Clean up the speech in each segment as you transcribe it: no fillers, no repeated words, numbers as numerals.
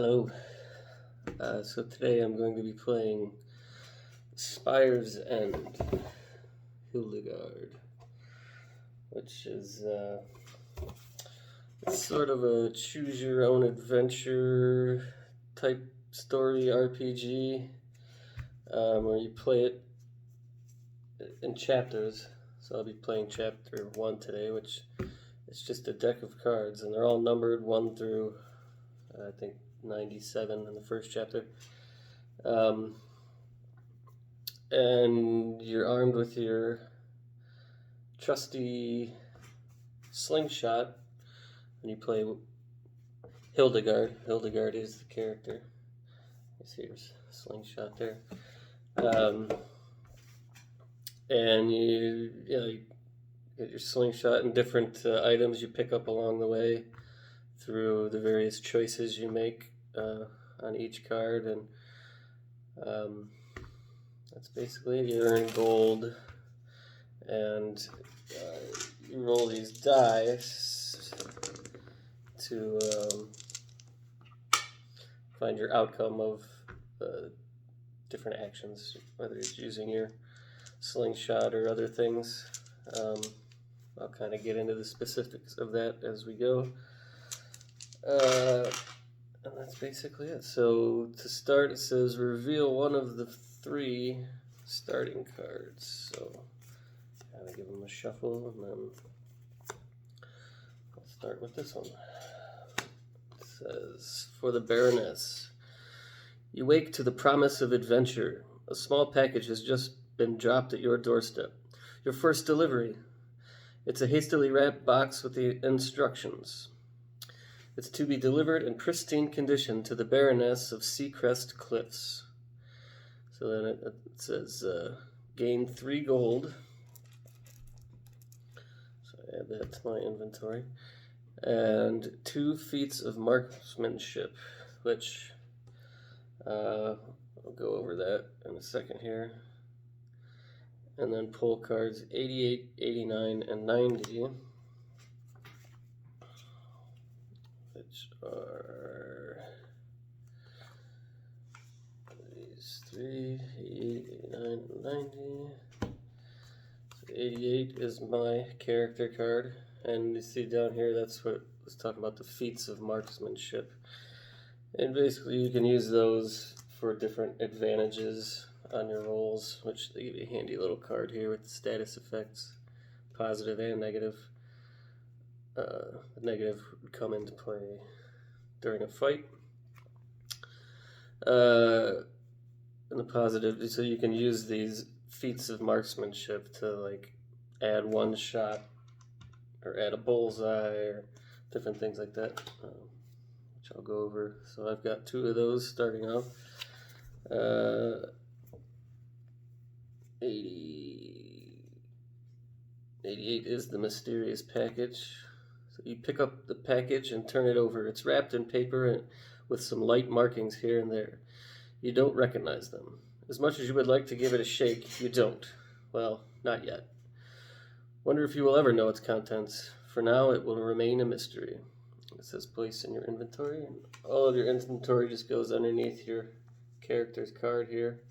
Hello. So today I'm going to be playing Spire's End, Hildegard, which is it's sort of a choose-your-own-adventure type story RPG where you play it in chapters. So I'll be playing chapter 1 today, which is just a deck of cards, and they're all numbered 1 through, I think, 97 in the first chapter. And you're armed with your trusty slingshot, and you play Hildegard. Hildegard is the character. You see your slingshot there. And you get your slingshot and different items you pick up along the way through the various choices you make on each card, and that's basically it. You earn gold, and you roll these dice to find your outcome of different actions, whether it's using your slingshot or other things. I'll kind of get into the specifics of that as we go. And that's basically it. So to start, it says reveal one of the 3 starting cards. So kind of give them a shuffle, and then I'll start with this one. It says, for the Baroness, you wake to the promise of adventure. A small package has just been dropped at your doorstep. Your first delivery. It's a hastily wrapped box with the instructions. It's to be delivered in pristine condition to the Baroness of Seacrest Cliffs. So then it says gain 3 gold. So I add that to my inventory. And 2 feats of marksmanship, which I'll go over that in a second here. And then pull cards 88, 89, and 90. Which are these 3, 88, 89, 90. So 88 is my character card, and you see down here that's what I was talking about, the feats of marksmanship. And basically you can use those for different advantages on your rolls, which they give you a handy little card here with status effects, positive and negative. The negative would come into play during a fight. And the positive, so you can use these feats of marksmanship to like add 1 shot or add a bullseye or different things like that, which I'll go over. So I've got 2 of those starting off. 88 is the mysterious package. So you pick up the package and turn it over. It's wrapped in paper and with some light markings here and there. You don't recognize them. As much as you would like to give it a shake, you don't. Well, not yet. Wonder if you will ever know its contents. For now, it will remain a mystery. It says place in your inventory, and all of your inventory just goes underneath your character's card here.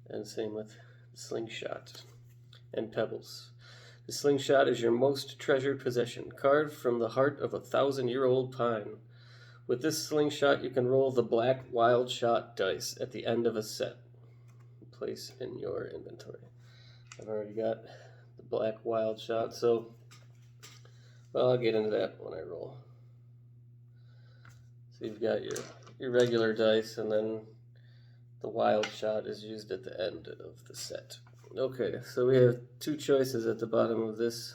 And same with slingshot and pebbles. The slingshot is your most treasured possession, carved from the heart of a 1,000-year-old pine. With this slingshot, you can roll the black wild shot dice at the end of a set. Place in your inventory. I've already got the black wild shot, so I'll get into that when I roll. So you've got your regular dice, and then the wild shot is used at the end of the set. Okay, so we have 2 choices at the bottom of this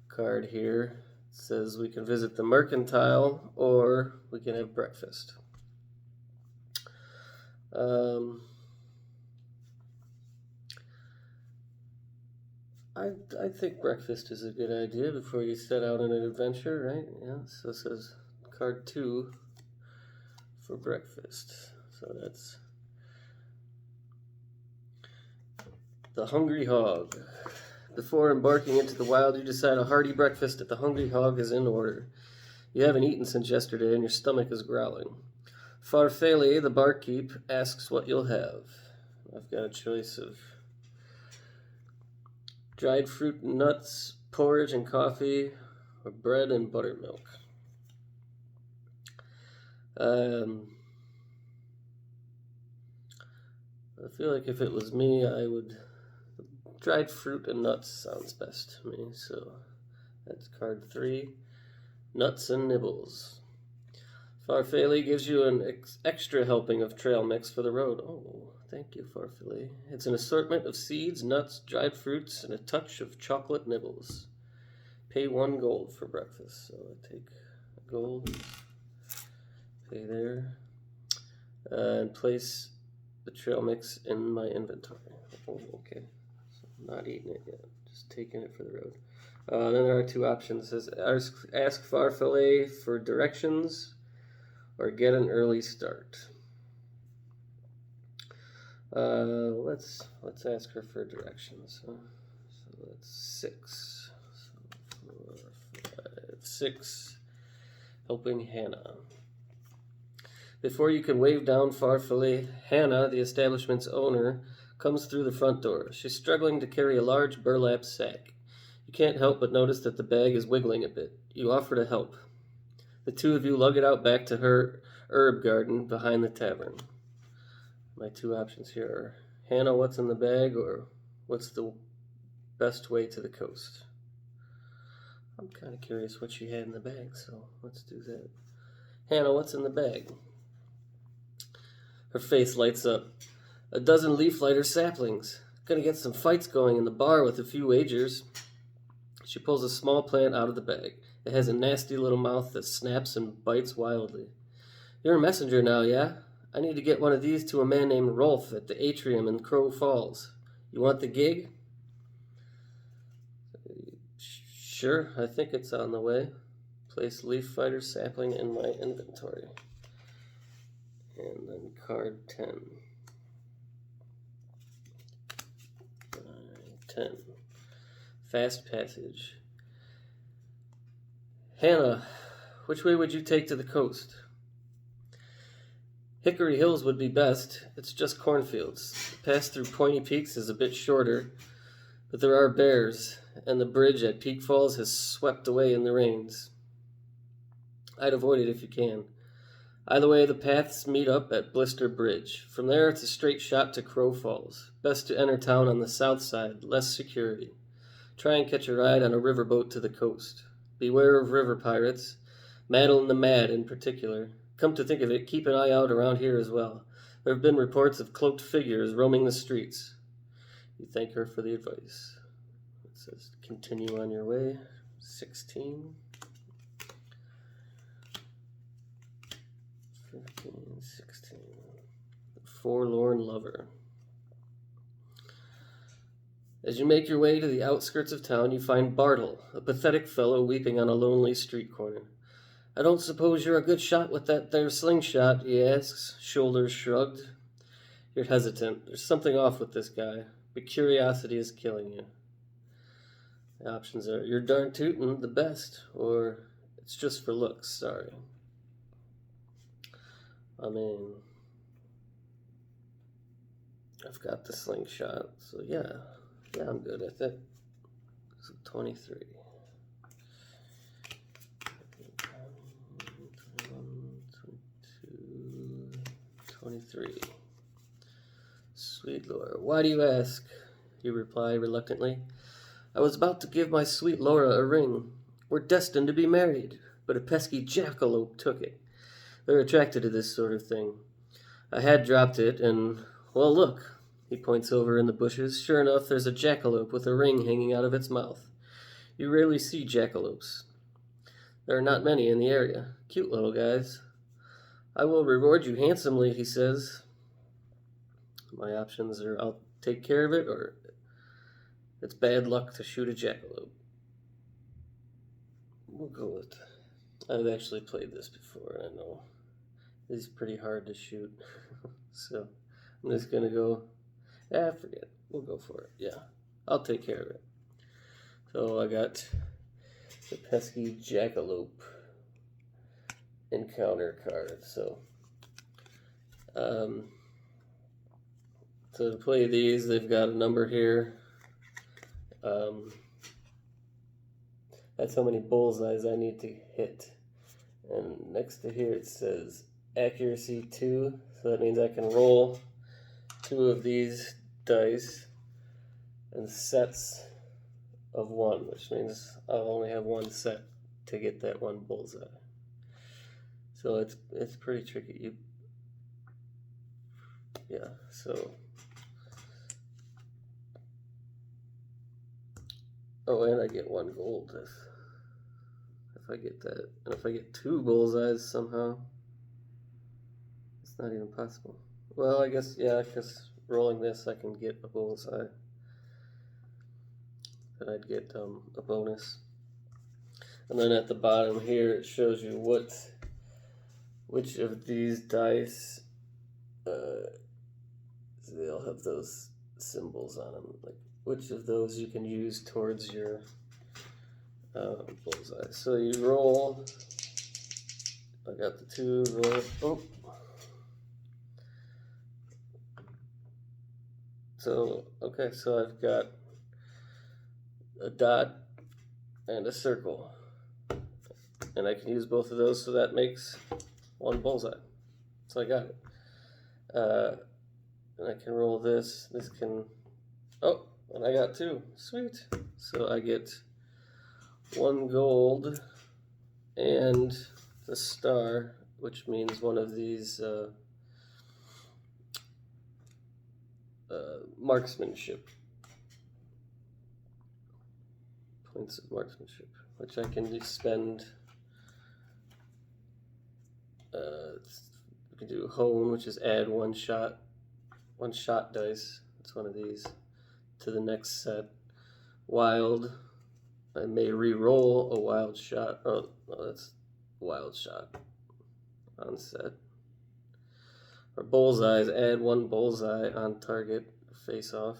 card here. It says we can visit the mercantile or we can have breakfast. I think breakfast is a good idea before you set out on an adventure, right? Yeah, so it says card 2 for breakfast. So that's the Hungry Hog. Before embarking into the wild, you decide a hearty breakfast at the Hungry Hog is in order. You haven't eaten since yesterday and your stomach is growling. Farfalle, the barkeep, asks what you'll have. I've got a choice of dried fruit and nuts, porridge and coffee, or bread and buttermilk. I feel like if it was me, I would... Dried fruit and nuts sounds best to me, so that's card 3. Nuts and nibbles. Farfalle gives you an extra helping of trail mix for the road. Oh, thank you, Farfalle. It's an assortment of seeds, nuts, dried fruits, and a touch of chocolate nibbles. Pay 1 gold for breakfast. So I take a gold, pay there, and place the trail mix in my inventory. Oh, okay. So I'm not eating it yet, just taking it for the road. Then there are 2 options. It says ask Farfalle for directions or get an early start. Let's ask her for directions. So that's 6. So 4, 5, 6. Helping Hannah. Before you can wave down Farfalle, Hannah, the establishment's owner, comes through the front door. She's struggling to carry a large burlap sack. You can't help but notice that the bag is wiggling a bit. You offer to help. The 2 of you lug it out back to her herb garden behind the tavern. My 2 options here are, Hannah, what's in the bag, or what's the best way to the coast? I'm kind of curious what she had in the bag, so let's do that. Hannah, what's in the bag? Her face lights up. A dozen leaf lighter saplings. Gonna get some fights going in the bar with a few wagers. She pulls a small plant out of the bag. It has a nasty little mouth that snaps and bites wildly. You're a messenger now, yeah? I need to get one of these to a man named Rolf at the atrium in Crow Falls. You want the gig? Sure, I think it's on the way. Place leaf fighter sapling in my inventory. And then card 10. 10. Fast passage. Hannah, which way would you take to the coast? Hickory Hills would be best. It's just cornfields. The pass through Pointy Peaks is a bit shorter, but there are bears, and the bridge at Peak Falls has swept away in the rains. I'd avoid it if you can. Either way, the paths meet up at Blister Bridge. From there, it's a straight shot to Crow Falls. Best to enter town on the south side, less security. Try and catch a ride on a riverboat to the coast. Beware of river pirates, Madeline the Mad in particular. Come to think of it, keep an eye out around here as well. There have been reports of cloaked figures roaming the streets. You thank her for the advice. It says, continue on your way. 16. 15, 16. The Forlorn Lover. As you make your way to the outskirts of town, you find Bartle, a pathetic fellow weeping on a lonely street corner. I don't suppose you're a good shot with that there slingshot, he asks, shoulders shrugged. You're hesitant. There's something off with this guy, but curiosity is killing you. The options are, you're darn tootin', the best, or it's just for looks, sorry. I mean, I've got the slingshot, so yeah, I'm good at it. So 23. 23. Sweet Laura, why do you ask? You reply reluctantly. I was about to give my sweet Laura a ring. We're destined to be married, but a pesky jackalope took it. They're attracted to this sort of thing. I had dropped it, and, well, look. He points over in the bushes. Sure enough, there's a jackalope with a ring hanging out of its mouth. You rarely see jackalopes. There are not many in the area. Cute little guys. I will reward you handsomely, he says. My options are I'll take care of it, or it's bad luck to shoot a jackalope. We'll go with... I've actually played this before, I know. It's pretty hard to shoot. So I'm just going to go, forget it. We'll go for it. Yeah, I'll take care of it. So I got the pesky jackalope encounter card. So Um, so to play these, they've got a number here. That's how many bullseyes I need to hit. And next to here it says accuracy 2. So that means I can roll 2 of these dice and sets of 1, which means I'll only have 1 set to get that 1 bullseye. So it's pretty tricky. Yeah, so. Oh, and I get 1 gold if I get that. And if I get 2 bullseyes somehow, it's not even possible. Well, I guess, yeah, because rolling this, I can get a bullseye. Then I'd get a bonus. And then at the bottom here, it shows you which of these dice, they'll have those symbols on them, like which of those you can use towards your bullseye. So you roll. I got the 2, roll. Oh. So, okay, so I've got a dot and a circle. And I can use both of those, so that makes 1 bullseye. So I got it. And I can roll this. This can... Oh, and I got 2. Sweet. So I get 1 gold and the star, which means one of these marksmanship. Points of marksmanship, which I can just spend. We can do hone, which is add 1 shot dice. It's one of these to the next set. Wild, I may re-roll a wild shot. Oh, no, that's wild shot on set. Or bullseyes, add 1 bullseye on target, face off.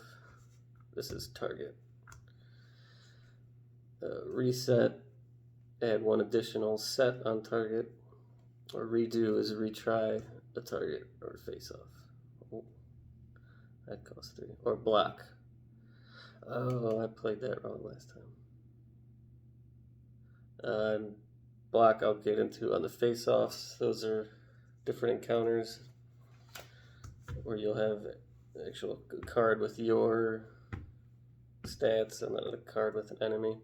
This is target. Reset, add 1 additional set on target. Or redo is retry a target or face off. Oh, that costs 3. Or block. Oh, I played that wrong last time. Block I'll get into on the face offs. Those are different encounters where you'll have an actual card with your stats and then a card with an enemy.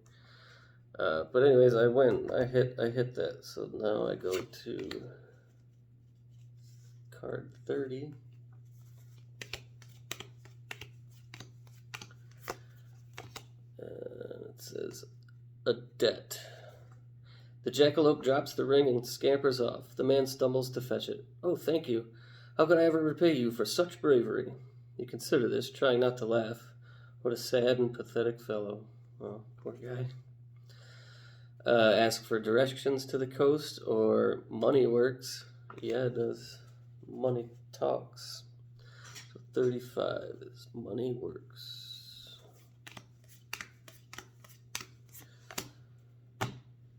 But anyways, I win. I hit that. So now I go to card 30. It says a debt. The jackalope drops the ring and scampers off. The man stumbles to fetch it. Oh, thank you. How could I ever repay you for such bravery? You consider this, trying not to laugh. What a sad and pathetic fellow. Oh, poor guy. Ask for directions to the coast, or money works. Yeah, it does. Money talks. So 35 is money works.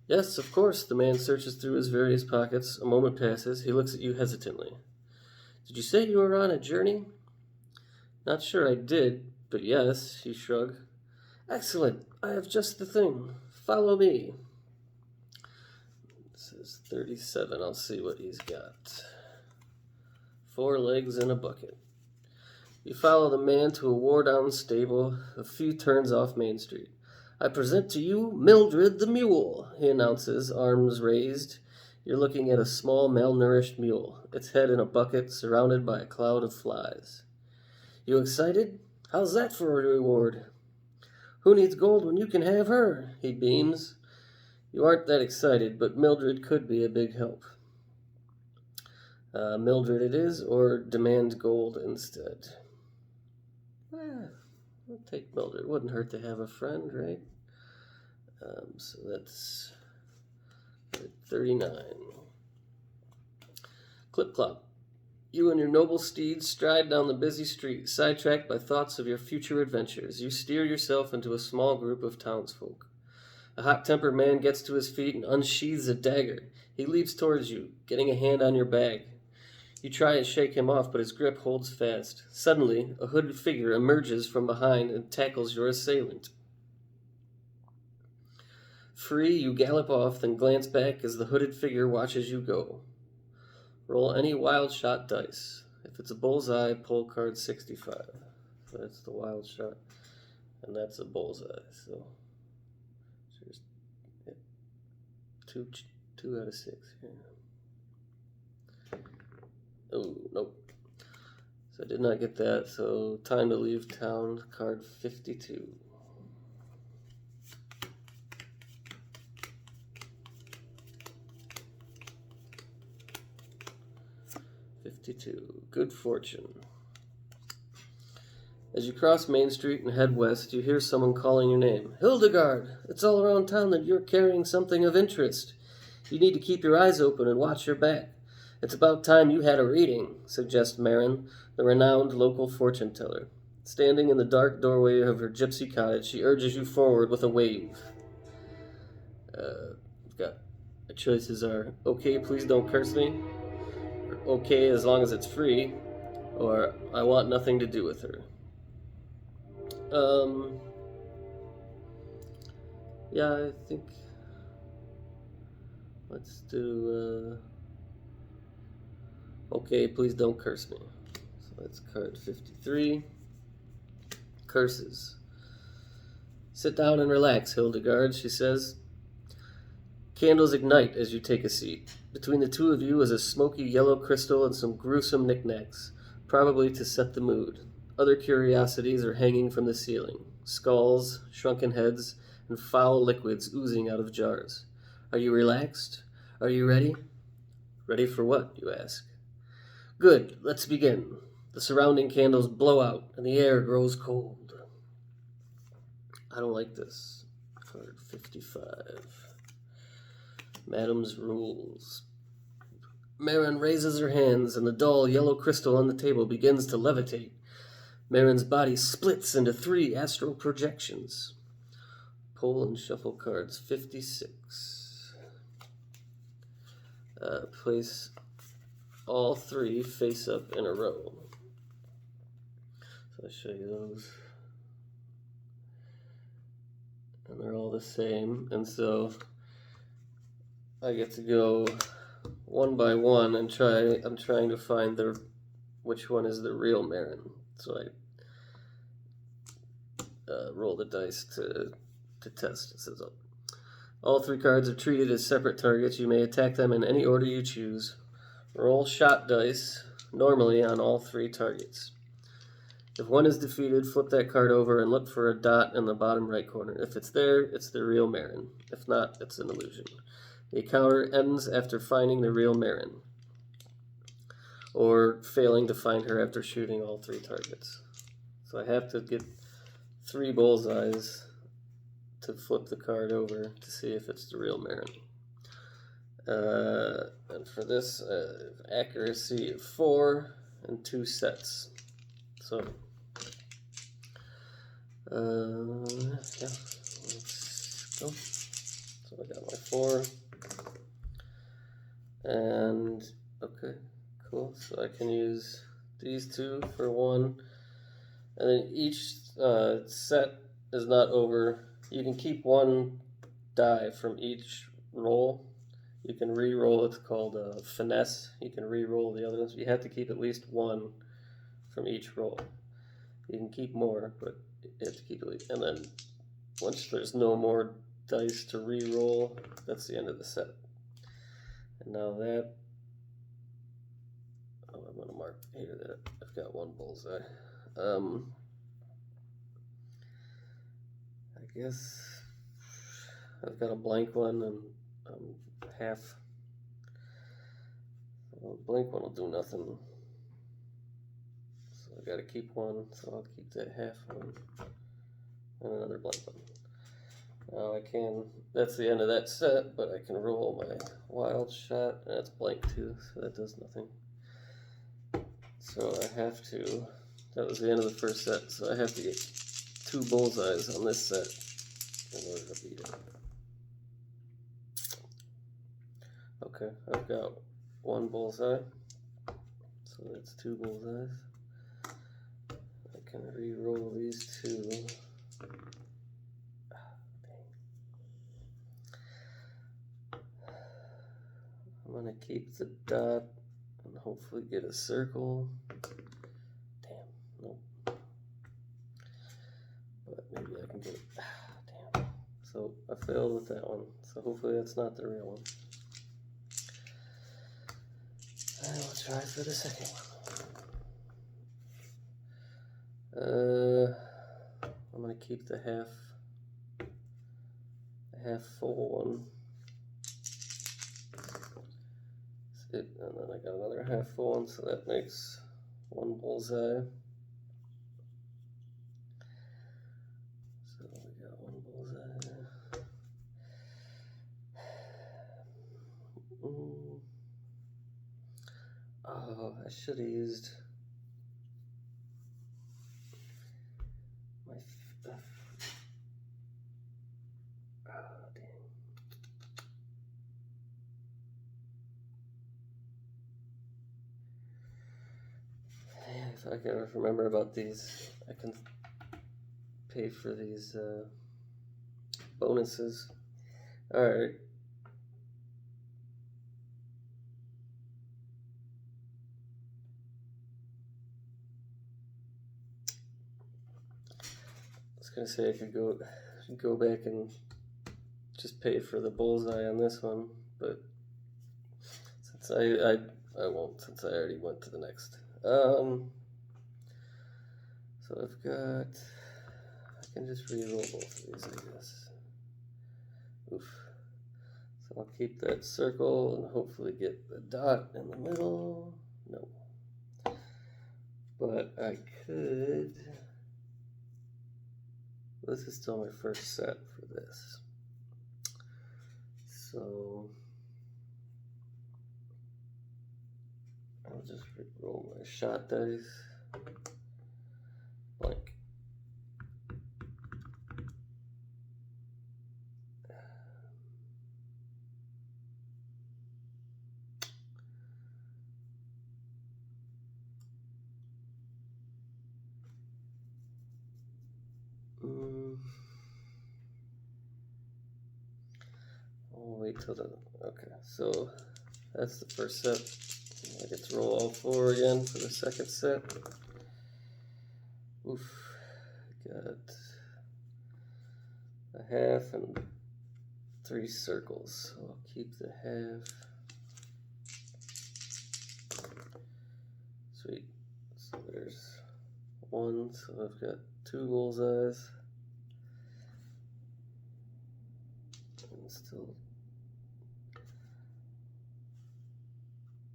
Yes, of course. The man searches through his various pockets. A moment passes. He looks at you hesitantly. Did you say you were on a journey? Not sure I did, but yes, he shrugged. Excellent. I have just the thing. Follow me. This is 37. I'll see what he's got. 4 legs and a bucket. You follow the man to a war-down stable a few turns off Main Street. I present to you Mildred the mule, he announces, arms raised. You're looking at a small, malnourished mule, its head in a bucket, surrounded by a cloud of flies. You excited? How's that for a reward? Who needs gold when you can have her? He beams. You aren't that excited, but Mildred could be a big help. Mildred it is, or demand gold instead. I'll take Mildred. It wouldn't hurt to have a friend, right? So that's 39. Clip-clop. You and your noble steeds stride down the busy street, sidetracked by thoughts of your future adventures. You steer yourself into a small group of townsfolk. A hot-tempered man gets to his feet and unsheathes a dagger. He leaps towards you, getting a hand on your bag. You try and shake him off, but his grip holds fast. Suddenly, a hooded figure emerges from behind and tackles your assailant. Free, you gallop off, then glance back as the hooded figure watches you go. Roll any wild shot dice. If it's a bullseye, pull card 65. So that's the wild shot, and that's a bullseye. So there's two out of 6 here. Oh, nope. So I did not get that. So time to leave town, card 52. Good fortune. As you cross Main Street and head west, you hear someone calling your name. Hildegard! It's all around town that you're carrying something of interest. You need to keep your eyes open and watch your back. It's about time you had a reading, suggests Marin, the renowned local fortune teller. Standing in the dark doorway of her gypsy cottage, she urges you forward with a wave. The choices are, okay, please don't curse me, or okay, as long as it's free, or I want nothing to do with her. Yeah, I think let's do, okay, please don't curse me. So that's card 53. Curses. Sit down and relax, Hildegard, she says. Candles ignite as you take a seat. Between the two of you is a smoky yellow crystal and some gruesome knickknacks, probably to set the mood. Other curiosities are hanging from the ceiling. Skulls, shrunken heads, and foul liquids oozing out of jars. Are you relaxed? Are you ready? Ready for what, you ask? Good, let's begin. The surrounding candles blow out, and the air grows cold. I don't like this. Card 55. Madam's Rules. Marin raises her hands, and the dull yellow crystal on the table begins to levitate. Marin's body splits into 3 astral projections. Pull and shuffle cards 56. Place all 3 face up in a row. So I'll show you those. And they're all the same. And so I get to go one by one and I'm trying to find which one is the real Marin. So I roll the dice to test. It says, all 3 cards are treated as separate targets. You may attack them in any order you choose. Roll shot dice, normally on all 3 targets. If one is defeated, flip that card over and look for a dot in the bottom right corner. If it's there, it's the real Marin. If not, it's an illusion. The encounter ends after finding the real Marin, or failing to find her after shooting all 3 targets. So I have to get 3 bullseyes to flip the card over to see if it's the real Marin. And for this, accuracy of 4 and 2 sets. So, yeah, let's go. So I got my 4. And, okay, cool. So I can use these 2 for 1. And then each set is not over. You can keep 1 die from each roll. You can re-roll, it's called finesse. You can re-roll the other ones. You have to keep at least 1 from each roll. You can keep more, but you have to keep at least. And then once there's no more dice to re-roll, that's the end of the set. And now that, I'm going to mark here that I've got 1 bullseye. I guess I've got a blank one and half. Well, blank one will do nothing. So I got to keep 1, so I'll keep that half one and another blank one. Now I can, that's the end of that set, but I can roll my wild shot, and that's blank too, so that does nothing. So I have to, that was the end of the first set, so I have to get 2 bullseyes on this set in order to beat it. Okay, I've got 1 bullseye. so that's 2 bullseyes. I can re-roll these 2. I'm gonna keep the dot and hopefully get a circle. Damn, nope. But maybe I can get it. Damn. So I failed with that one. So hopefully that's not the real one. And we'll try for the second one. I'm gonna keep the half full one. And then I got another half full one, so that makes 1 bullseye. So we got 1 bullseye. Oh, I should have used my. Oh, dang. If I can remember about these, I can pay for these bonuses. Alright. I was gonna say I could go back and just pay for the bullseye on this one, but since I won't, since I already went to the next. So I've got, I can just re-roll both of these, I guess. Oof. So I'll keep that circle and hopefully get the dot in the middle. No. But I could, this is still my first set for this. So I'll just roll my shot dice. Blank. I'll wait till the, okay, so that's the first set. I get to roll all 4 again for the second set. Oof, got a half and 3 circles, so I'll keep the half. Sweet, so there's 1, so I've got 2 bullseyes. And still,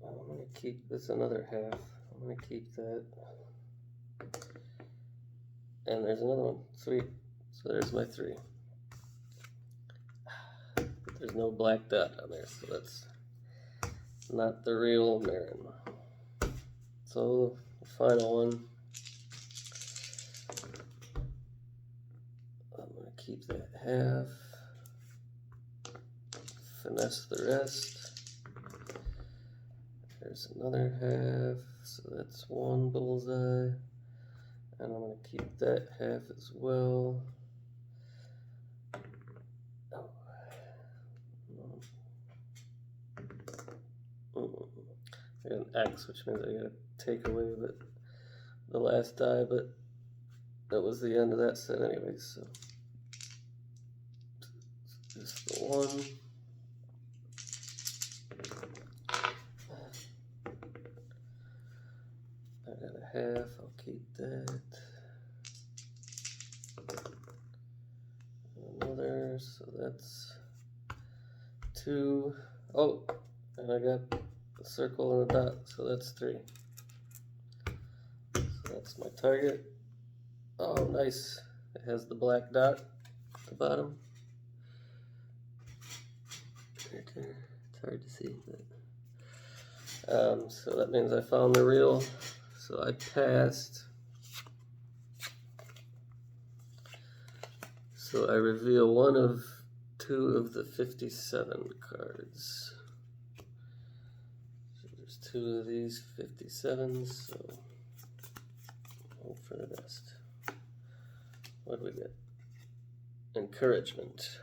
I'm gonna keep this another half. I'm gonna keep that. And there's another one. Sweet. So there's my 3. There's no black dot on there, so that's not the real Marin. So the final one, I'm gonna keep that half, finesse the rest. There's another half, so that's 1 bullseye, and I'm gonna keep that half as well. I got an X, which means I gotta take away the last die, but that was the end of that set anyway, so just the 1. I got a half, I'll keep that. Another, so that's 2. Oh, and I got a circle and a dot, so that's 3. So that's my target. Oh, nice. It has the black dot at the bottom. Right there. It's hard to see, but so that means I found the real. So I passed. So I reveal 1 of 2 of the 57 cards. So there's 2 of these 57s, so hope for the best. What do we get? Encouragement.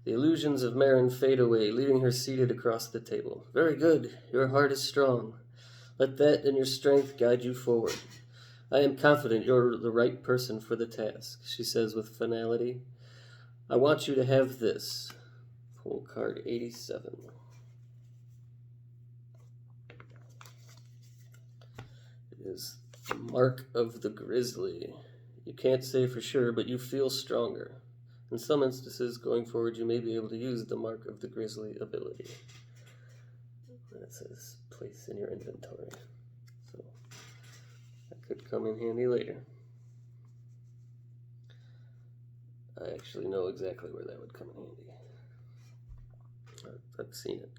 The illusions of Marin fade away, leaving her seated across the table. Very good. Your heart is strong. Let that and your strength guide you forward. I am confident you're the right person for the task, she says with finality. I want you to have this. Pull card 87. It is the Mark of the Grizzly. You can't say for sure, but you feel stronger. In some instances, going forward, you may be able to use the Mark of the Grizzly ability. And it says place in your inventory. So that could come in handy later. I actually know exactly where that would come in handy. I've seen it.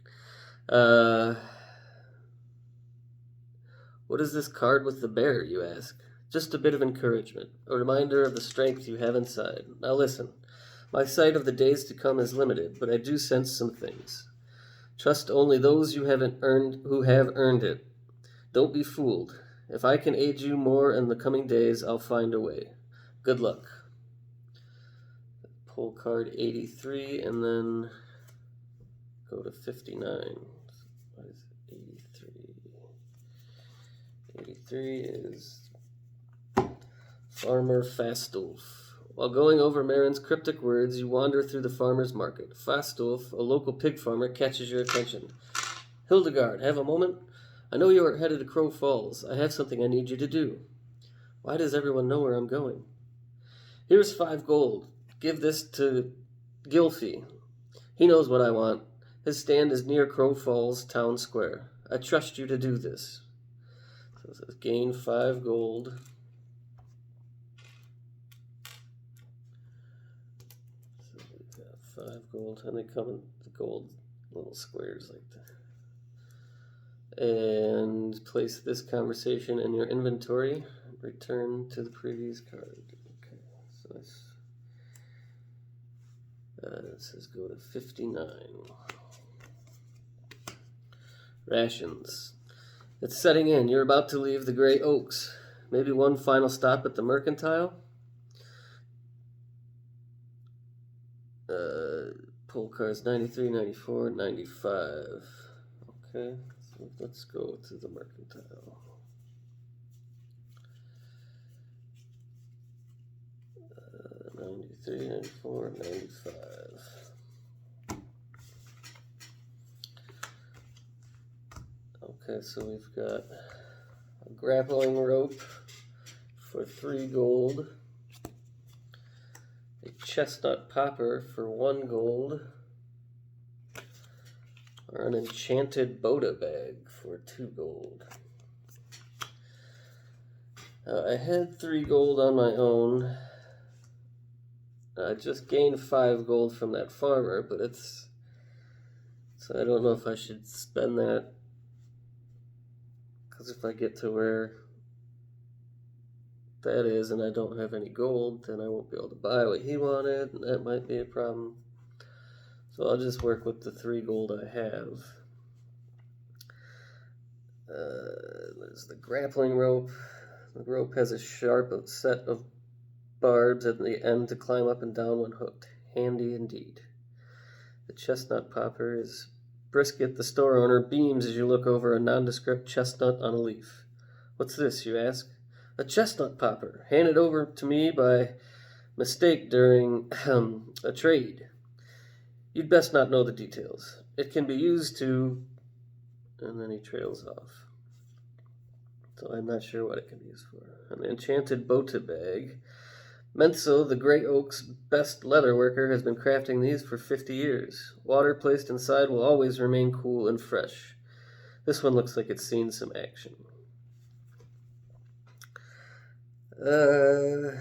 What is this card with the bear, you ask? Just a bit of encouragement, a reminder of the strength you have inside. Now listen, my sight of the days to come is limited, but I do sense some things. Trust only those who have earned it. Don't be fooled. If I can aid you more in the coming days, I'll find a way. Good luck. Pull card 83 and then go to 59. What is 83? 83 is Farmer Fastolf. While going over Marin's cryptic words, you wander through the farmer's market. Fastolf, a local pig farmer, catches your attention. Hildegard, have a moment? I know you are headed to Crow Falls. I have something I need you to do. Why does everyone know where I'm going? Here's 5 gold. Give this to Gilfie. He knows what I want. His stand is near Crow Falls Town Square. I trust you to do this. So it says gain 5 gold. So we've got 5 gold, and they come in the gold little squares like that. And place this conversation in your inventory. Return to the previous card. Okay, so that's it says go to 59. Rations. It's setting in. You're about to leave the Grey Oaks. Maybe one final stop at the Mercantile? Pull cards 93, 94, 95. Okay, so let's go to the Mercantile. 93, 94, 95. Okay, so we've got a grappling rope for 3 gold, a chestnut popper for 1 gold, or an enchanted Boda bag for 2 gold. I had 3 gold on my own. I just gained 5 gold from that farmer, but so I don't know if I should spend that, because if I get to where that is and I don't have any gold, then I won't be able to buy what he wanted, and that might be a problem. So I'll just work with the 3 gold I have. There's the grappling rope. The rope has a sharp set of barbs at the end to climb up and down when hooked. Handy indeed. The chestnut popper is brisket. The store owner beams as you look over a nondescript chestnut on a leaf. What's this, you ask? A chestnut popper, handed over to me by mistake during a trade. You'd best not know the details. It can be used to... And then he trails off. So I'm not sure what it can be used for. An enchanted Bota bag. Menso, the Grey Oak's best leather worker, has been crafting these for 50 years. Water placed inside will always remain cool and fresh. This one looks like it's seen some action. I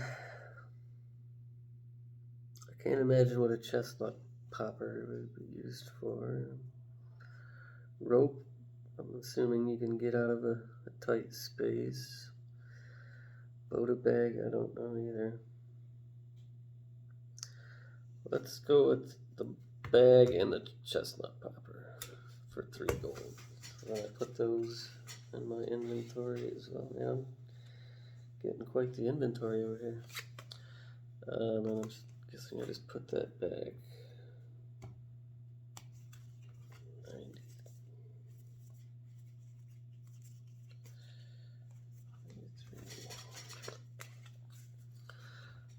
can't imagine what a chestnut popper would be used for. Rope, I'm assuming you can get out of a tight space. Bota bag, I don't know either. Let's go with the bag and the chestnut popper for 3 gold. So I put those in my inventory as well. Yeah, I'm getting quite the inventory over here. And then I'm guessing I just put that back.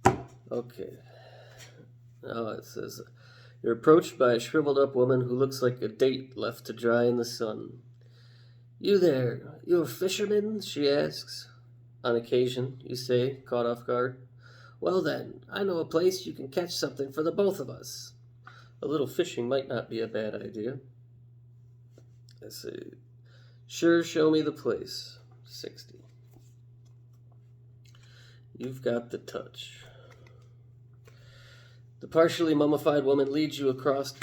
90. Okay. Now it says, you're approached by a shriveled up woman who looks like a date left to dry in the sun. You there, you a fisherman? She asks. On occasion, you say, caught off guard. Well then, I know a place you can catch something for the both of us. A little fishing might not be a bad idea. I say, sure, show me the place. 60. You've got the touch. The partially mummified woman leads you across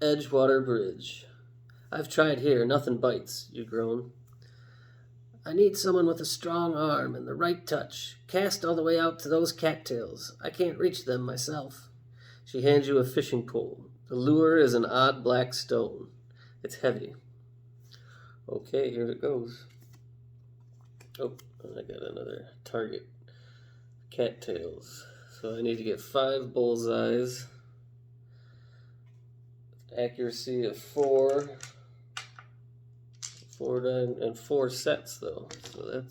Edgewater Bridge. I've tried here, nothing bites, you groan. I need someone with a strong arm and the right touch. Cast all the way out to those cattails. I can't reach them myself. She hands you a fishing pole. The lure is an odd black stone. It's heavy. Okay, here it goes. Oh, I got another target. Cattails. So I need to get 5 bullseyes. Accuracy of 4. 4 and 4 sets though, so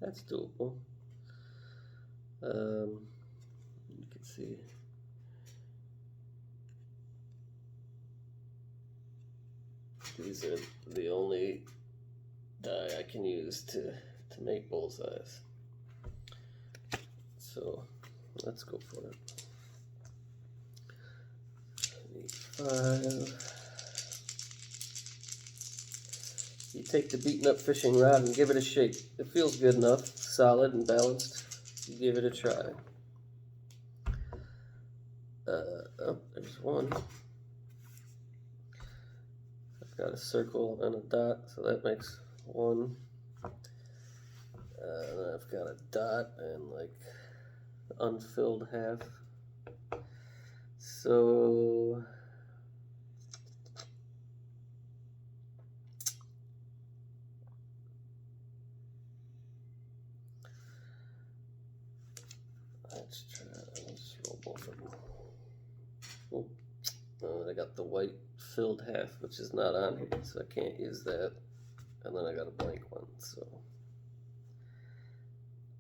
that's doable. You can see these are the only die I can use to make bullseyes. So let's go for it. I need 5. You take the beaten up fishing rod and give it a shake. It feels good enough, solid and balanced. You give it a try. Oh, there's one. I've got a circle and a dot, so that makes 1. And I've got a dot and like unfilled half. So let's roll both of them. Oh, I got the white filled half, which is not on here, so I can't use that. And then I got a blank one, so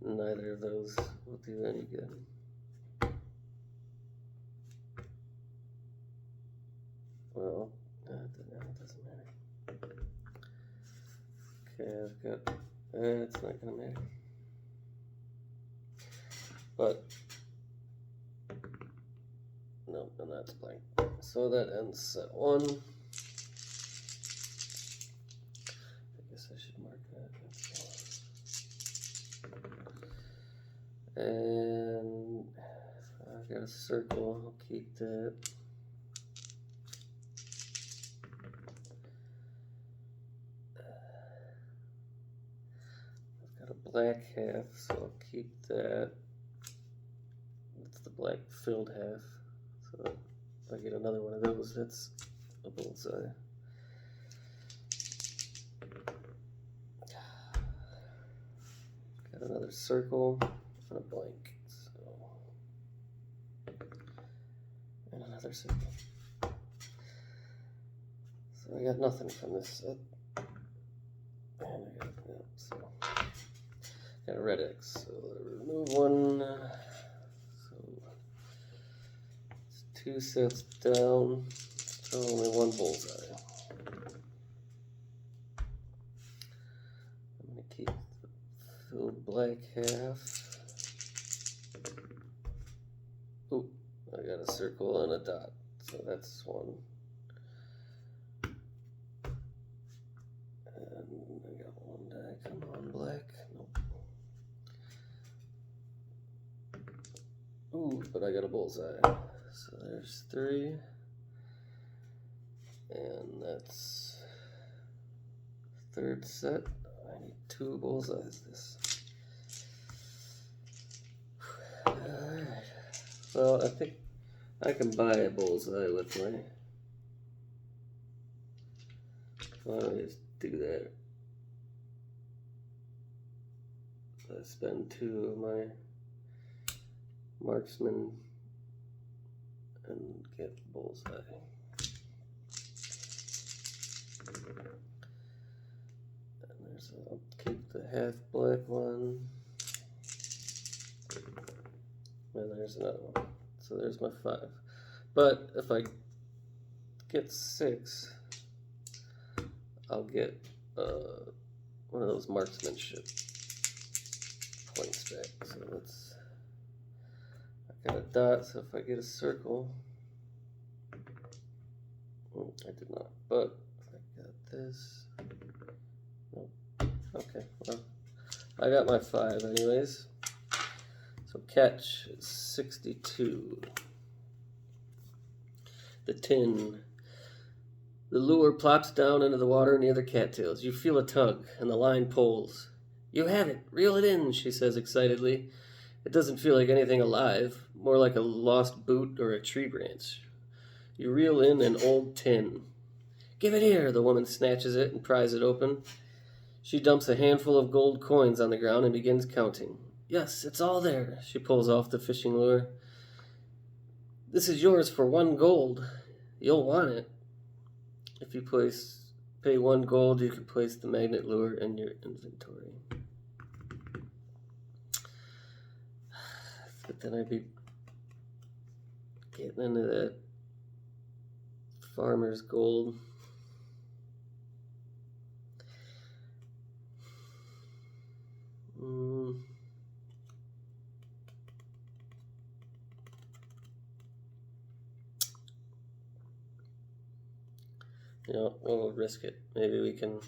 neither of those will do any good. Well, it doesn't matter. Okay, I've got, it's not gonna matter. But no, and that's blank. So that ends set 1. I guess I should mark that. And I've got a circle. I'll keep that. I've got a black half, so I'll keep that. It's the black filled half. So if I get another one of those, that's a bullseye. Got another circle and a blank. So, and another circle. So I got nothing from this set. And I got, yeah, so got a red X. So remove 1. 2 sets down, so only 1 bullseye. I'm going to keep the filled black half. Ooh, I got a circle and a dot, so that's 1. And I got 1 die, come on black, nope. Ooh, but I got a bullseye. So there's 3, and that's 3rd set. I need 2 bullseyes this. Alright, well I think I can buy a bullseye with my, well, there's do that. So I spend 2 of my marksman and get bullseye. And I'll keep the half black one. And there's another one. So there's my 5. But if I get 6, I'll get one of those marksmanship points back. So let's. I got a dot, so if I get a circle, I did not. But if I got this, nope. Okay, well, I got my 5 anyways. So catch is 62. The tin. The lure plops down into the water near the cattails. You feel a tug, and the line pulls. You have it. Reel it in, she says excitedly. It doesn't feel like anything alive, more like a lost boot or a tree branch. You reel in an old tin. Give it here, the woman snatches it and pries it open. She dumps a handful of gold coins on the ground and begins counting. Yes, it's all there. She pulls off the fishing lure. This is yours for 1 gold. You'll want it. If you pay 1 gold, you can place the magnet lure in your inventory. But then I'd be getting into that farmer's gold. You know, we'll risk it. Maybe we can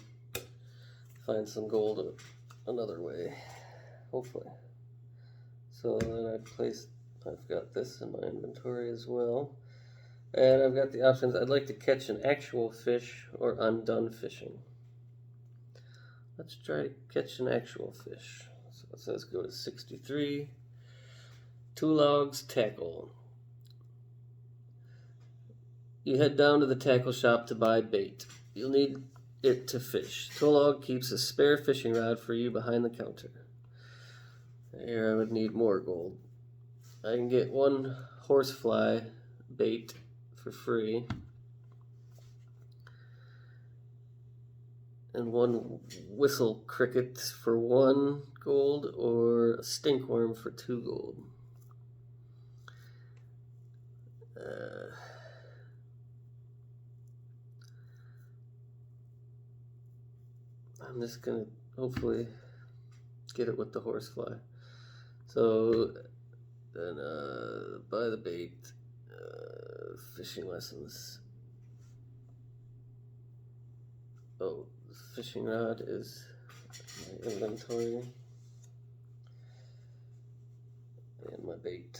find some gold another way. Hopefully. So then I've got this in my inventory as well. And I've got the options. I'd like to catch an actual fish or undone fishing. Let's try to catch an actual fish. So it says go to 63. 2 logs, tackle. You head down to the tackle shop to buy bait. You'll need it to fish. Tolog keeps a spare fishing rod for you behind the counter. Here I would need more gold. I can get 1 horsefly bait for free. And 1 whistle cricket for 1 gold, or a stinkworm for 2 gold. I'm just gonna hopefully get it with the horsefly. So then buy the bait, fishing lessons. Oh, the fishing rod is my inventory. And my bait.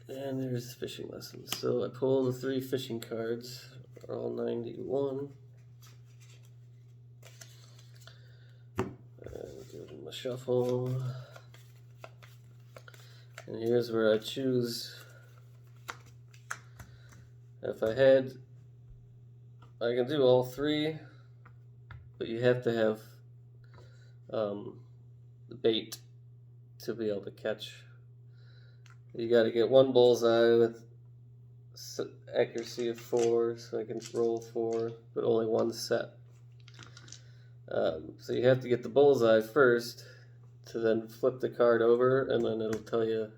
And there's fishing lessons. So I pull the 3 fishing cards, are all 91. Give them a shuffle. And here's where I choose. If I can do all 3, but you have to have the bait to be able to catch. You got to get 1 bullseye with accuracy of 4, so I can roll 4, but only 1 set. So you have to get the bullseye first to then flip the card over, and then it'll tell you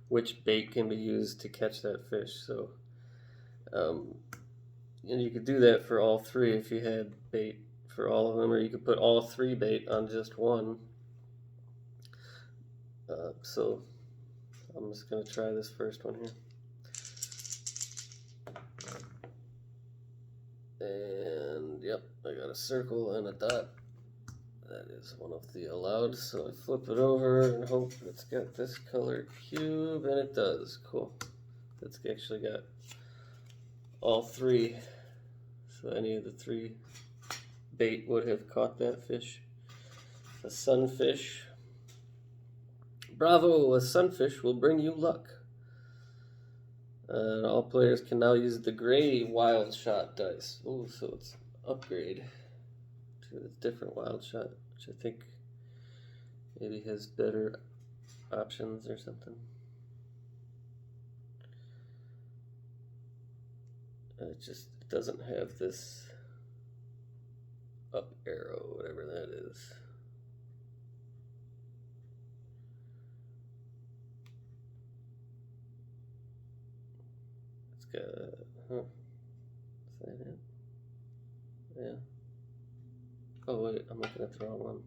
which bait can be used to catch that fish. So and you could do that for all 3 if you had bait for all of them, or you could put all 3 bait on just 1. So I'm just going to try this first one here. And yep, I got a circle and a dot. That is one of the allowed. So I flip it over and hope it's got this colored cube, and it does. Cool. It's actually got all 3. So any of the 3 bait would have caught that fish. A sunfish. Bravo, a sunfish will bring you luck. And all players can now use the gray wild shot dice. Ooh, so it's upgrade to a different wild shot, which I think maybe has better options or something. It just doesn't have this up arrow, whatever that is. It's got a, is that it? Yeah. Oh wait, I'm looking at the wrong one.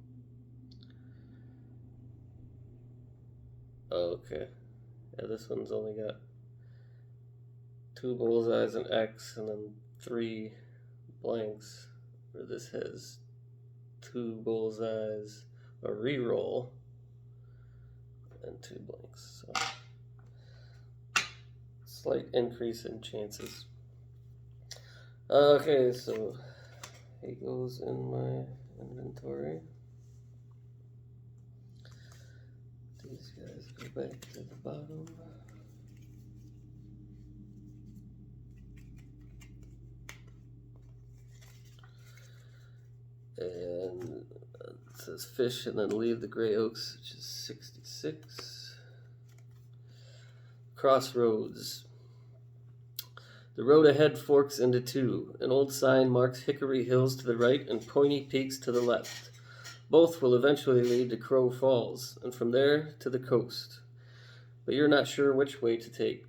Oh, okay. Yeah, this one's only got 2 bullseyes and X and then 3 blanks. Where this has 2 bullseyes, a reroll, and 2 blanks. So slight increase in chances. Okay, so he goes in my inventory. These guys go back to the bottom. And it says fish and then leave the gray oaks, which is 66. Crossroads. The road ahead forks into 2. An old sign marks Hickory Hills to the right and Pointy Peaks to the left. Both will eventually lead to Crow Falls, and from there to the coast. But you're not sure which way to take.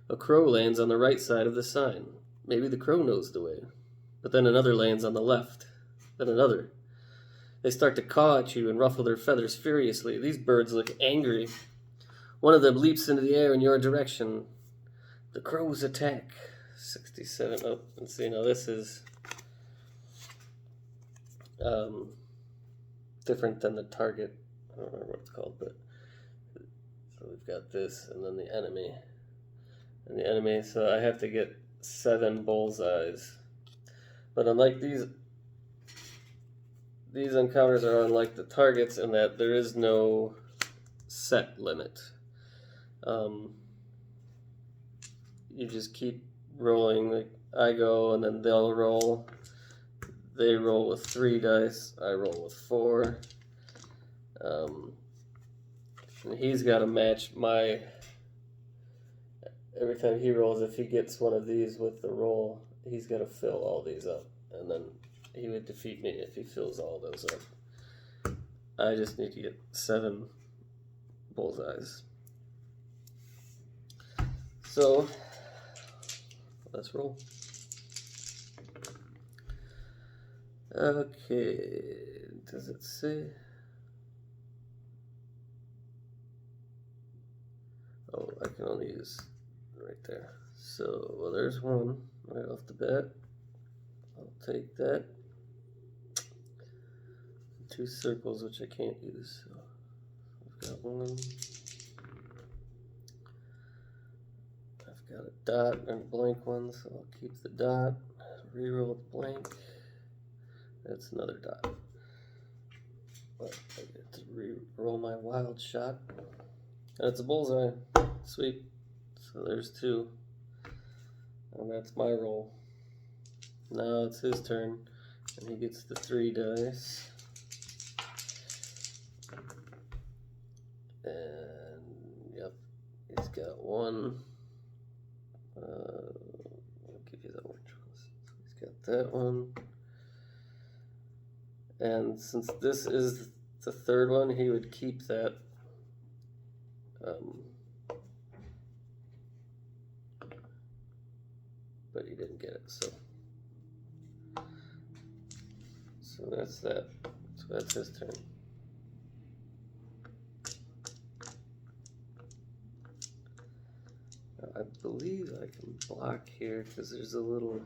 A crow lands on the right side of the sign. Maybe the crow knows the way. But then another lands on the left. Then another. They start to caw at you and ruffle their feathers furiously. These birds look angry. One of them leaps into the air in your direction. The crows attack. 67. Oh, let's see. Now this is different than the target. I don't remember what it's called, but so we've got this and then the enemy. And the enemy, so I have to get 7 bullseyes. But unlike these encounters are unlike the targets in that there is no set limit. You just keep rolling. Like I go and then they'll roll. They roll with 3 dice. I roll with 4. And he's got to match my. Every time he rolls, if he gets one of these with the roll, he's got to fill all these up, and then he would defeat me if he fills all those up. I just need to get 7 bullseyes. So, let's roll. Okay, does it say? Oh, I can only use right there. So, well, there's one right off the bat. I'll take that. 2 circles, which I can't use. So I've got one. I've got a dot and a blank one, so I'll keep the dot. Reroll the blank. That's another dot. But I get to re-roll my wild shot. And it's a bullseye. Sweet. So there's 2. And that's my roll. Now it's his turn. And he gets the 3 dice. And yep, he's got 1. I'll give you the orange ones. So he's got that one. And since this is the 3rd one, he would keep that. But he didn't get it, so that's that. So that's his turn. I believe I can block here because there's a little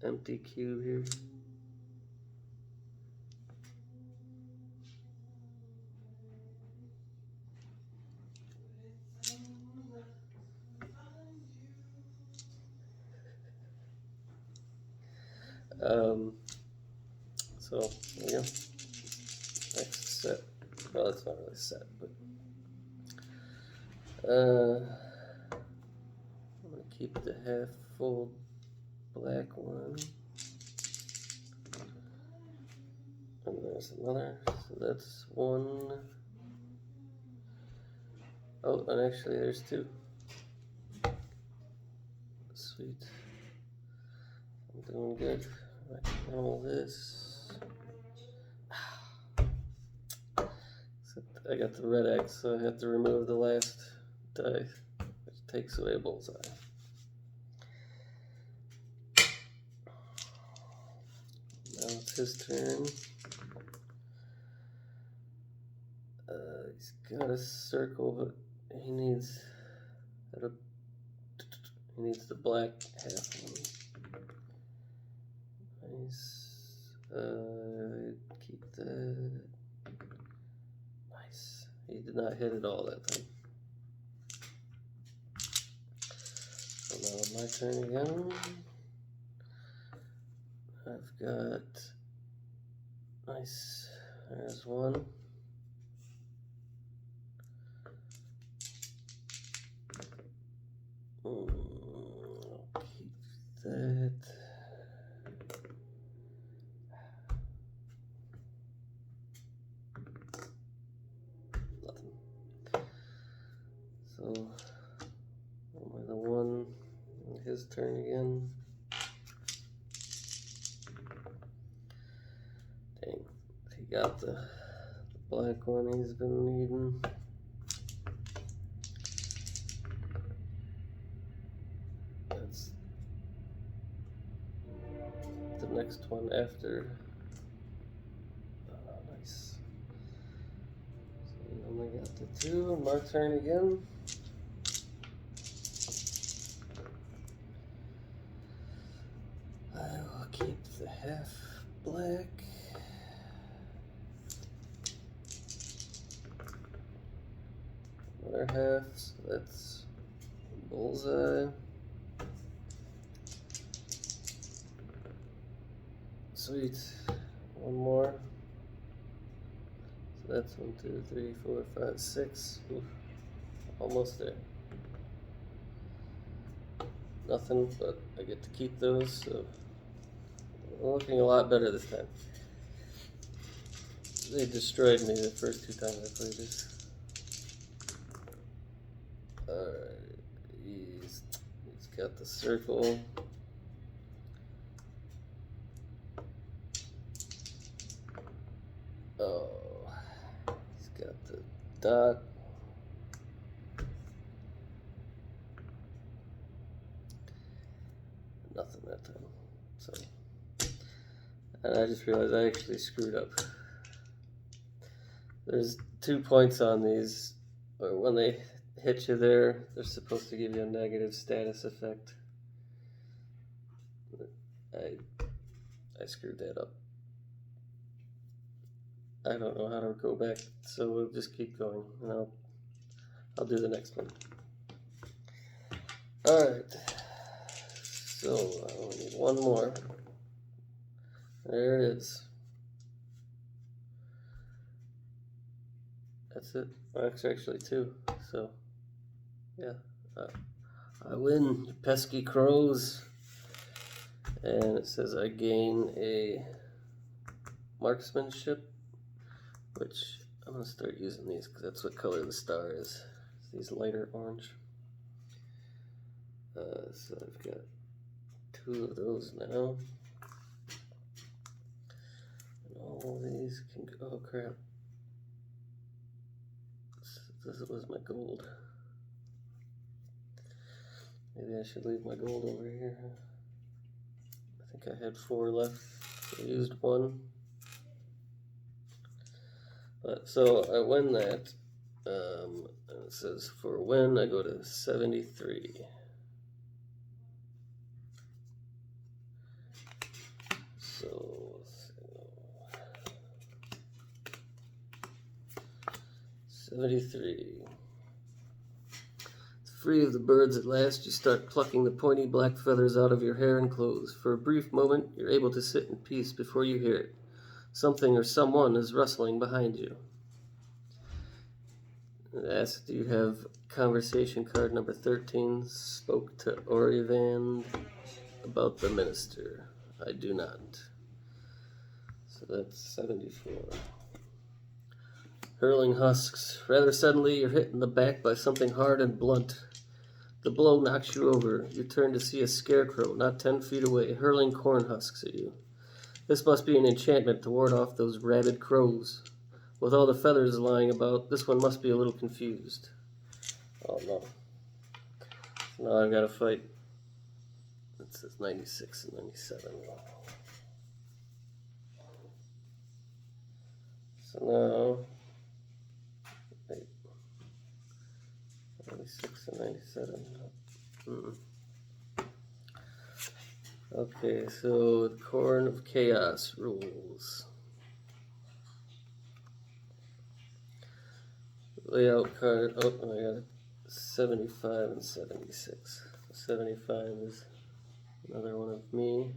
empty cube here. So there we go. Next set. Well, it's not really set, but I'm gonna keep the half full black one. And there's another. So that's one. Oh, and actually there's two. Sweet. I'm doing good. I can all this. Except I got the red X, so I have to remove the last die, which takes away a bullseye. Now it's his turn. He's got a circle, but he needs the black half one. Nice. Keep that. Nice. He did not hit at all that time. So now my turn again. I've got. Nice. There's one. I'll keep that. Nothing. So, only the one. His turn again. Dang, he got the black one he's been needing. That's the next one after. Oh, nice. So we only got the two. My turn again. I will keep the half black. Another half, so that's bullseye. Sweet. One more. So that's 1, 2, 3, 4, 5, 6. Oof. Almost there. Nothing, but I get to keep those, so looking a lot better this time. They destroyed me the first two times I played this. Alright, he's got the circle. Oh, he's got the dot. Nothing that time. So, and I just realized I actually screwed up. There's 2 points on these, or when they hit you there, they're supposed to give you a negative status effect. I screwed that up. I don't know how to go back, so we'll just keep going, and I'll do the next one. Alright, so I only need one more. There it is. That's it. Well, it's actually two, so yeah. I win, you pesky crows. And it says I gain a marksmanship, which I'm going to start using these because that's what color the star is. It's these lighter orange. So I've got 2 of those now. And all these can go, oh crap. This was my gold. Maybe I should leave my gold over here. I think I had 4 left, so I used 1. But so I win that. And it says for a win, I go to 73. So 73. Free of the birds at last, you start plucking the pointy black feathers out of your hair and clothes. For a brief moment, you're able to sit in peace before you hear it. Something or someone is rustling behind you. It asks, do you have conversation card number 13? Spoke to Orivand. about the minister. I do not. So that's 74. Hurling husks. Rather suddenly, you're hit in the back by something hard and blunt. The blow knocks you over. You turn to see a scarecrow, not 10 feet away, hurling corn husks at you. This must be an enchantment to ward off those rabid crows. With all the feathers lying about, this one must be a little confused. Oh no. Now I've got to fight. It says 96 and 97. So now, wait, 96 and 97. Okay, so the Corn of Chaos rules. Layout card. Oh, I got it. 75 and 76. 75 is another one of me.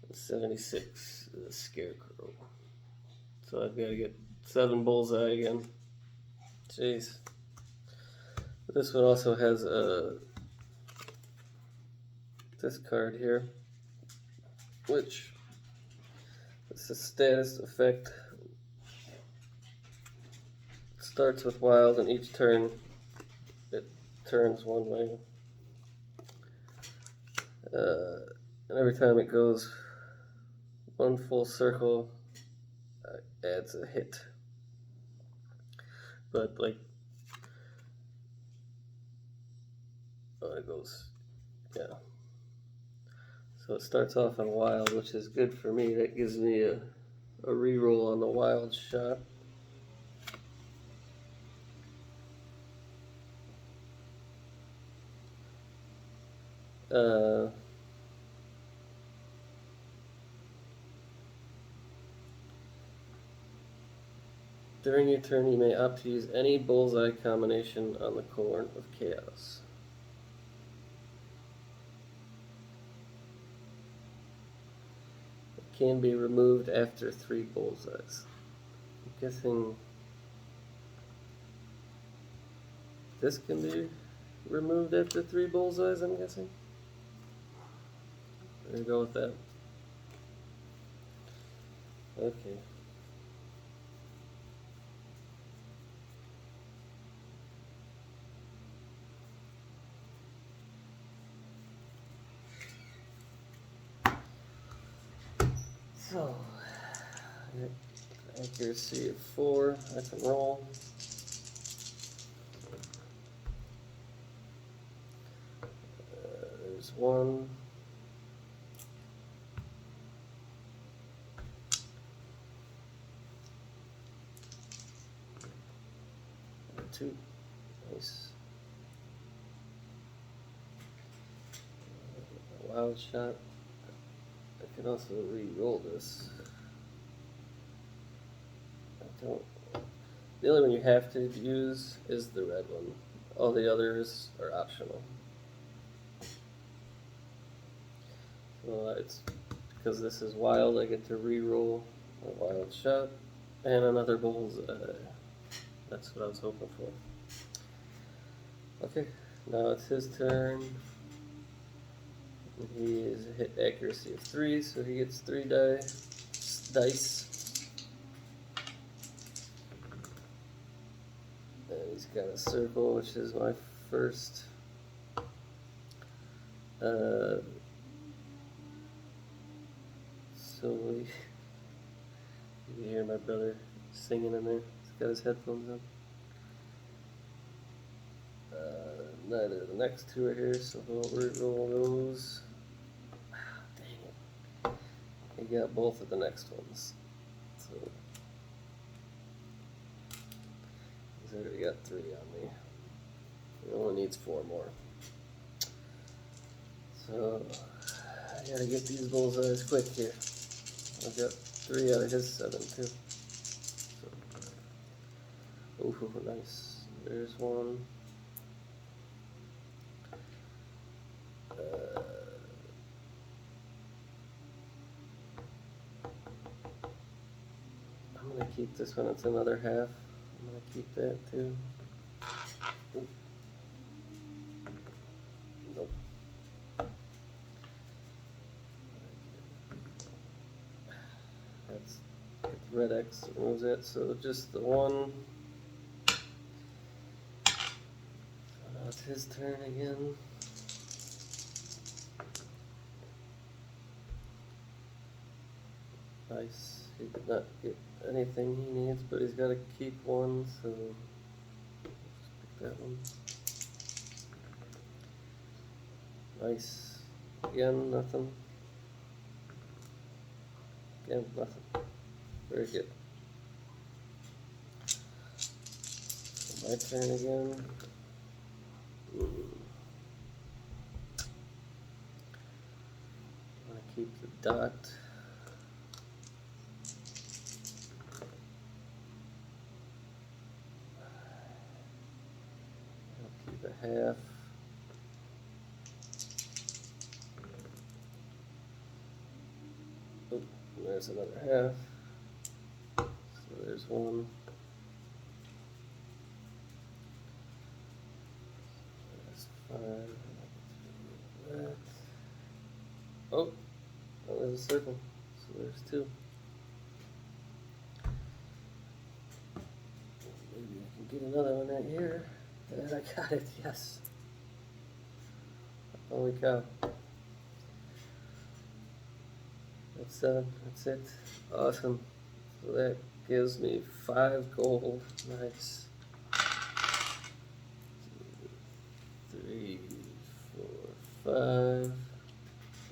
And 76 is a scarecrow. So I've got to get 7 bullseye again. Jeez. This one also has this card here, which is a status effect. It starts with wild, and each turn it turns one way. And every time it goes one full circle, adds a hit. But like, oh, it goes, yeah. So it starts off on wild, which is good for me. That gives me a reroll on the wild shot. During your turn, you may opt to use any bullseye combination on the Corn of Chaos. It can be removed after 3 bullseyes. I'm guessing this can be removed after 3 bullseyes, I'm guessing. There you go with that. Okay. So, accuracy of 4, I can roll. There's 1. 2. Nice. Wild shot. I can also re-roll this. The only one you have to use is the red one. All the others are optional. So it's because this is wild, I get to re-roll a wild shot and another bullseye. That's what I was hoping for. Okay, now it's his turn. He is a hit accuracy of 3, so he gets 3 dice. And he's got a circle, which is my first. So you can hear my brother singing in there. He's got his headphones on. Neither of the next 2 are here, so we'll re-roll those. Dang it. He got both of the next ones. So he's already got 3 on me. He only needs 4 more. So I gotta get these bullseyes quick here. I've got 3 out of his 7 too. So, ooh, nice. There's 1. I'm gonna keep this one. It's another half. I'm gonna keep that too. Ooh. Nope. red X removes that, so just the one. So now it's his turn again. Nice. He did not get anything he needs, but he's got to keep one, so just pick that one. Nice. Again, nothing. Again, nothing. Very good. So my turn again. I'm gonna keep the dot. I'll keep a half. Oh, there's another half. So there's one. That's 5. That. Oh, there's a circle. So there's 2. Maybe I can get another one right here. And I got it, yes. Holy cow. That's 7, that's it. Awesome. So that gives me 5 gold. Nice. 2, 3, 4, 5.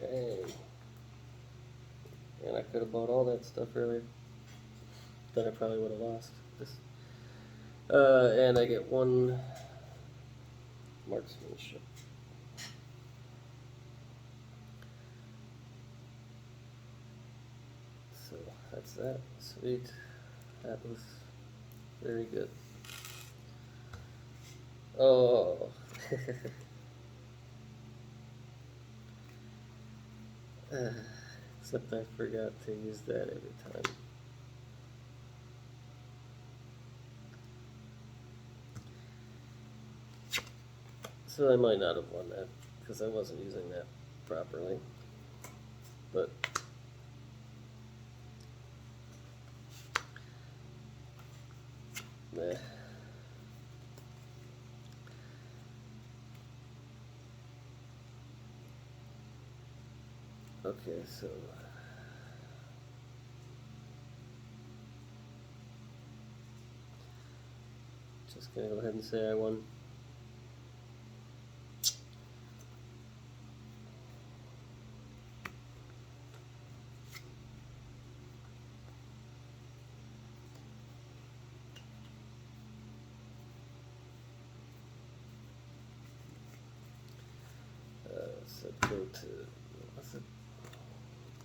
Dang. And I could have bought all that stuff earlier. Then I probably would have lost this. And I get 1 marksmanship. So that's that. Sweet. That was very good. Oh. Except I forgot to use that every time. So I might not have won that because I wasn't using that properly. But nah. Okay, so just gonna go ahead and say I won. So go to, what's it,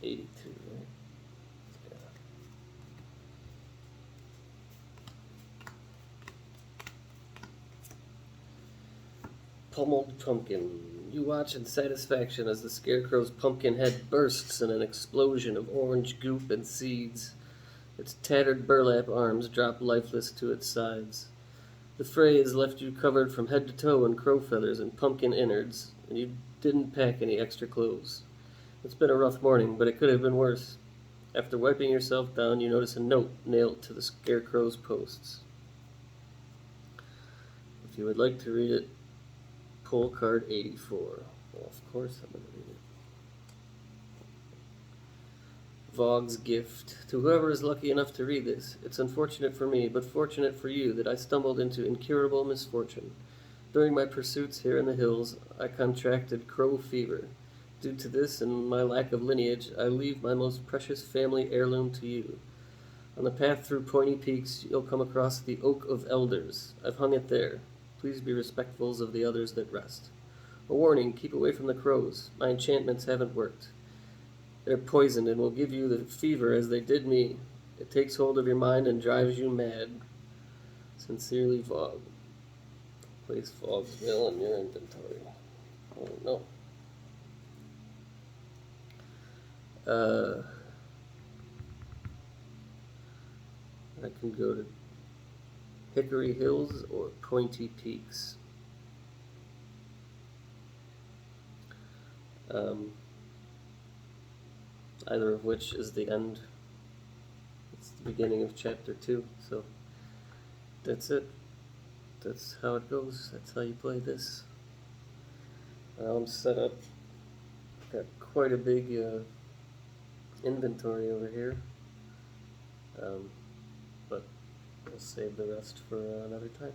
82, right? Yeah. Pummeled pumpkin. You watch in satisfaction as the scarecrow's pumpkin head bursts in an explosion of orange goop and seeds. Its tattered burlap arms drop lifeless to its sides. The fray has left you covered from head to toe in crow feathers and pumpkin innards, and you didn't pack any extra clothes. It's been a rough morning, but it could have been worse. After wiping yourself down, you notice a note nailed to the scarecrow's posts. If you would like to read it, pull card 84. Well, of course I'm going to read it. Vogg's gift. To whoever is lucky enough to read this, it's unfortunate for me, but fortunate for you that I stumbled into incurable misfortune. During my pursuits here in the hills, I contracted crow fever. Due to this and my lack of lineage, I leave my most precious family heirloom to you. On the path through pointy peaks, you'll come across the Oak of Elders. I've hung it there. Please be respectful of the others that rest. A warning, keep away from the crows. My enchantments haven't worked. They're poisoned and will give you the fever as they did me. It takes hold of your mind and drives you mad. Sincerely, Vogg. Place Vogg's will in your inventory. Oh no. I can go to Hickory Hills or Pointy Peaks. Either of which is the end. It's beginning of chapter 2. So that's it. That's how it goes. That's how you play this. Now I'm set up. Got quite a big inventory over here, but we'll save the rest for another time.